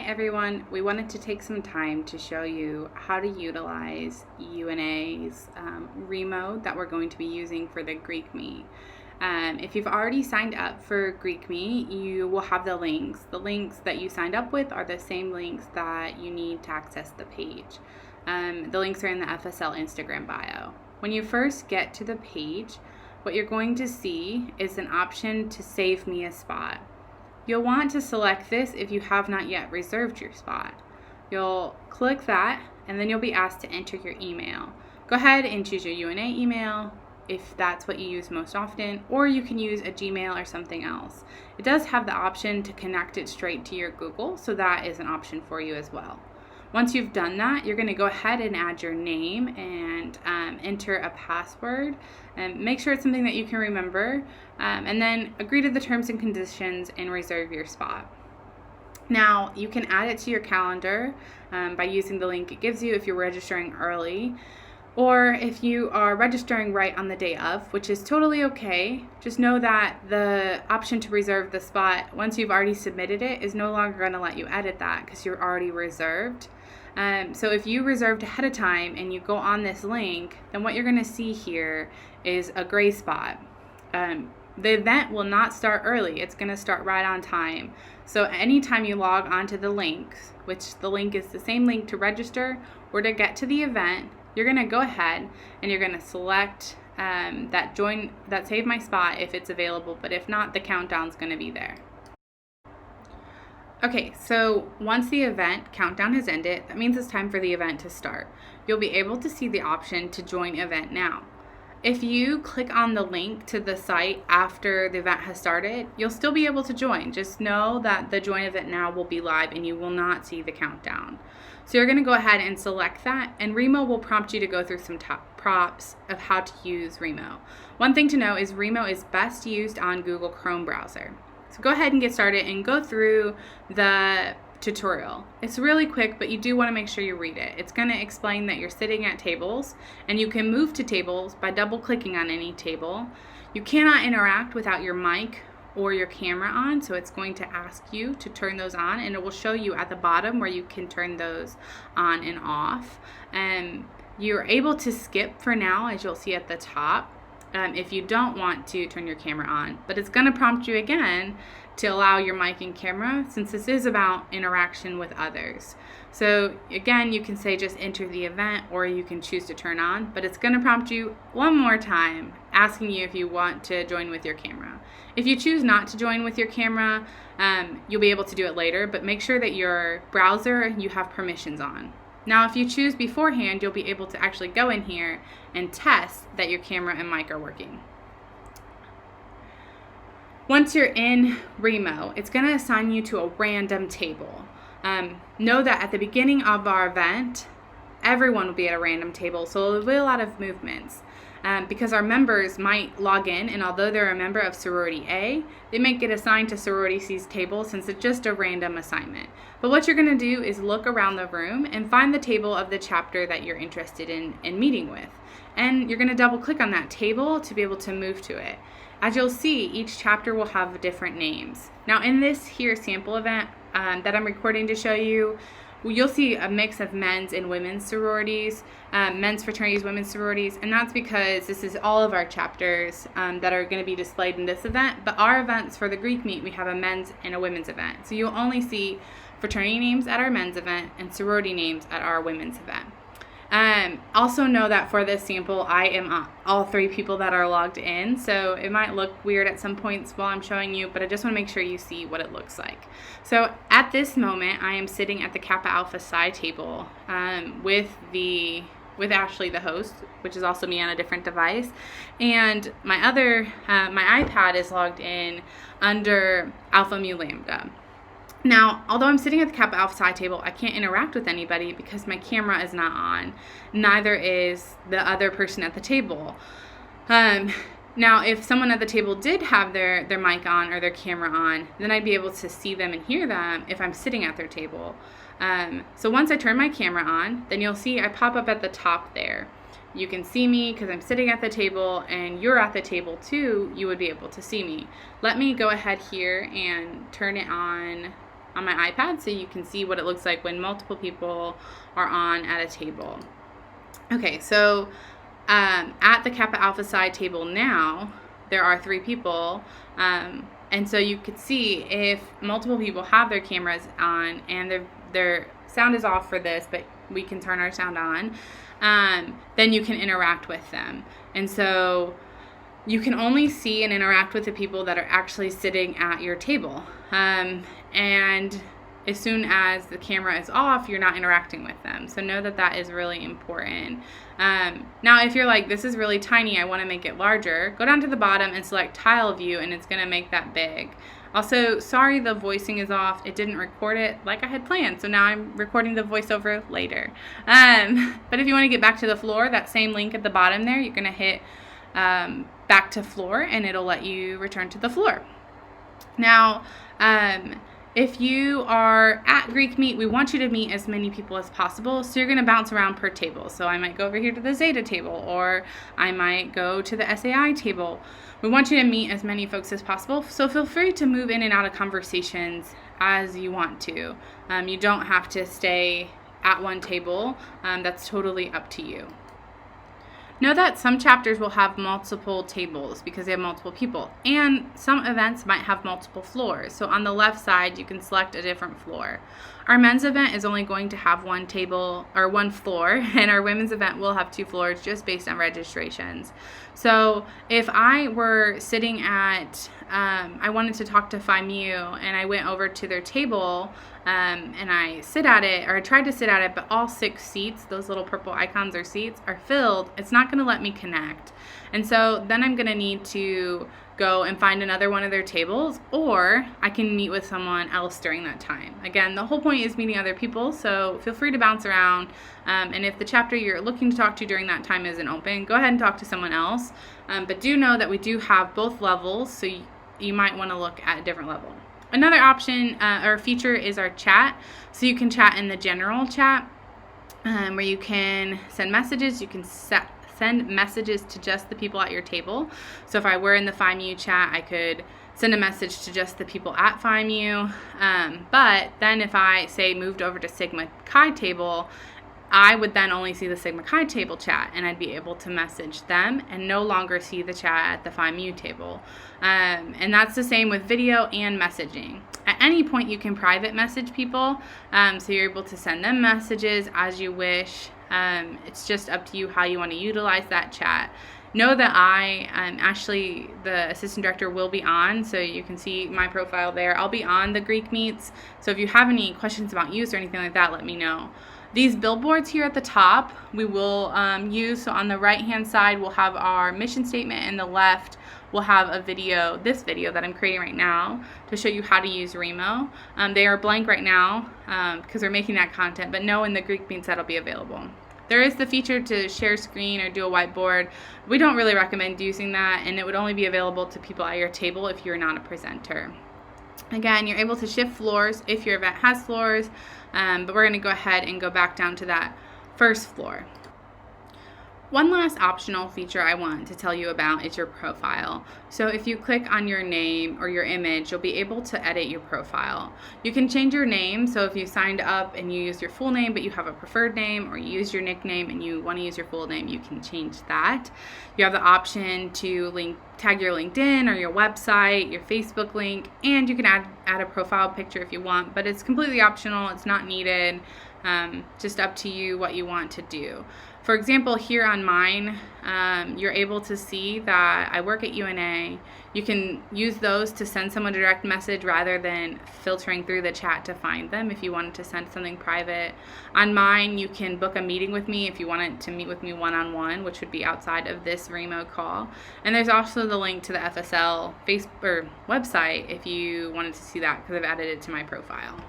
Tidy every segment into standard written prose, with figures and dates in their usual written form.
everyone, we wanted to take some time to show you how to utilize UNA's REMO that we're going to be using for the Greek Meet. If you've already signed up for Greek Meet, you will have the links. The links that you signed up with are the same links that you need to access the page. The links are in the FSL Instagram bio. When you first get to the page, what you're going to see is an option to save me a spot. You'll want to select this if you have not yet reserved your spot. You'll click that, and then you'll be asked to enter your email. Go ahead and choose your UNA email if that's what you use most often, or you can use a Gmail or something else. It does have the option to connect it straight to your Google, so that is an option for you as well. Once you've done that, you're going to go ahead and add your name and enter a password, and make sure it's something that you can remember, and then agree to the terms and conditions and reserve your spot. Now, you can add it to your calendar by using the link it gives you if you're registering early, or if you are registering right on the day of, which is totally okay. Just know that the option to reserve the spot, once you've already submitted it, is no longer going to let you edit that because you're already reserved. So if you reserved ahead of time and you go on this link, then what you're going to see here is a gray spot. The event will not start early. It's going to start right on time. So anytime you log onto the links, which the link is the same link to register or to get to the event, you're going to go ahead and you're going to select that save my spot if it's available, but if not, the countdown's going to be there. Okay, so once the event countdown has ended, that means it's time for the event to start. You'll be able to see the option to join event now. If you click on the link to the site after the event has started, you'll still be able to join. Just know that the join event now will be live and you will not see the countdown. So you're going to go ahead and select that, and REMO will prompt you to go through some top props of how to use REMO. One thing to know is REMO is best used on Google Chrome browser. So go ahead and get started and go through the tutorial. It's really quick, but you do want to make sure you read it. It's going to explain that you're sitting at tables, and you can move to tables by double clicking on any table. You cannot interact without your mic or your camera on, so it's going to ask you to turn those on, and it will show you at the bottom where you can turn those on and off. You're able to skip for now, as you'll see at the top, if you don't want to turn your camera on, but it's going to prompt you again to allow your mic and camera, since this is about interaction with others. So again, you can say just enter the event, or you can choose to turn on, but it's going to prompt you one more time asking you if you want to join with your camera. If you choose not to join with your camera, you'll be able to do it later, but make sure that your browser, you have permissions on. Now, if you choose beforehand, you'll be able to actually go in here and test that your camera and mic are working. Once you're in REMO, it's going to assign you to a random table. Know that at the beginning of our event, everyone will be at a random table, so there'll be a lot of movements. Because our members might log in, and although they're a member of sorority A, they might get assigned to sorority C's table since it's just a random assignment. But what you're going to do is look around the room and find the table of the chapter that you're interested in meeting with. And you're going to double click on that table to be able to move to it. As you'll see, each chapter will have different names. Now in this here sample event that I'm recording to show you, you'll see a mix of men's and women's sororities, men's fraternities, women's sororities, and that's because this is all of our chapters that are going to be displayed in this event. But our events for the Greek Meet, we have a men's and a women's event. So you'll only see fraternity names at our men's event and sorority names at our women's event. Also know that for this sample, I am all three people that are logged in, so it might look weird at some points while I'm showing you, but I just want to make sure you see what it looks like. So at this moment, I am sitting at the Kappa Alpha Psi table with Ashley, the host, which is also me on a different device, and my iPad is logged in under Alpha Mu Lambda. Now, although I'm sitting at the Kappa Alpha Psi table, I can't interact with anybody because my camera is not on. Neither is the other person at the table. Now, if someone at the table did have their mic on or their camera on, then I'd be able to see them and hear them if I'm sitting at their table. So once I turn my camera on, then you'll see I pop up at the top there. You can see me because I'm sitting at the table, and you're at the table too. You would be able to see me. Let me go ahead here and turn it on on my iPad so you can see what it looks like when multiple people are on at a table. Okay, so at the Kappa Alpha Psi table now, there are 3 people, and so you could see if multiple people have their cameras on and their sound is off for this, but we can turn our sound on, then you can interact with them. And so you can only see and interact with the people that are actually sitting at your table. And as soon as the camera is off, you're not interacting with them. So know that that is really important. Now, if you're like, this is really tiny, I want to make it larger, go down to the bottom and select tile view, and it's going to make that big. Also, sorry the voicing is off. It didn't record it like I had planned, so now I'm recording the voiceover later. But if you want to get back to the floor, that same link at the bottom there, you're going to hit back to floor, and it'll let you return to the floor. Now, if you are at Greek Meet, we want you to meet as many people as possible, so you're going to bounce around per table. So I might go over here to the Zeta table, or I might go to the SAI table. We want you to meet as many folks as possible, so feel free to move in and out of conversations as you want to. You don't have to stay at one table. That's totally up to you. Know that some chapters will have multiple tables because they have multiple people, and some events might have multiple floors. So on the left side, you can select a different floor. Our men's event is only going to have one table or one floor, and our women's event will have 2 floors just based on registrations. So if I were sitting at, I wanted to talk to Phi Mu, and I went over to their table, and I sit at it, or I tried to sit at it, but all 6 seats, those little purple icons or seats, are filled, it's not going to let me connect. And so then I'm going to need to go and find another one of their tables, or I can meet with someone else during that time. Again, the whole point is meeting other people, so feel free to bounce around. And if the chapter you're looking to talk to during that time isn't open, go ahead and talk to someone else. But do know that we do have both levels, so you might want to look at a different level. Another option or feature is our chat. So you can chat in the general chat where you can send messages. You can send messages to just the people at your table. So if I were in the Phi Mu chat, I could send a message to just the people at Phi Mu. But then if I, say, moved over to Sigma Chi table, I would then only see the Sigma Chi table chat, and I'd be able to message them and no longer see the chat at the Phi Mu table. And that's the same with video and messaging. At any point, you can private message people, so you're able to send them messages as you wish. It's just up to you how you want to utilize that chat. Know that I, Ashley, the assistant director, will be on, so you can see my profile there. I'll be on the Greek Meets, so if you have any questions about use or anything like that, let me know. These billboards here at the top, we will use. So on the right-hand side, we'll have our mission statement, and the left, we'll have a video, this video that I'm creating right now, to show you how to use REMO. They are blank right now because we're making that content, but know in the Greek Meets that'll be available. There is the feature to share screen or do a whiteboard. We don't really recommend using that, and it would only be available to people at your table if you're not a presenter. Again, you're able to shift floors if your event has floors, but we're going to go ahead and go back down to that first floor. One last optional feature I want to tell you about is your profile. So if you click on your name or your image, you'll be able to edit your profile. You can change your name, so if you signed up and you used your full name but you have a preferred name, or you use your nickname and you want to use your full name, you can change that. You have the option to tag your LinkedIn or your website, your Facebook link, and you can add a profile picture if you want, but it's completely optional, it's not needed. Just up to you what you want to do. For example, here on mine, you're able to see that I work at UNA. You can use those to send someone a direct message rather than filtering through the chat to find them if you wanted to send something private. On mine, you can book a meeting with me if you wanted to meet with me one-on-one, which would be outside of this REMO call. And there's also the link to the FSL website if you wanted to see that, because I've added it to my profile.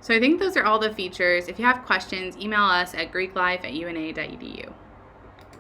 So I think those are all the features. If you have questions, email us at greeklife@una.edu.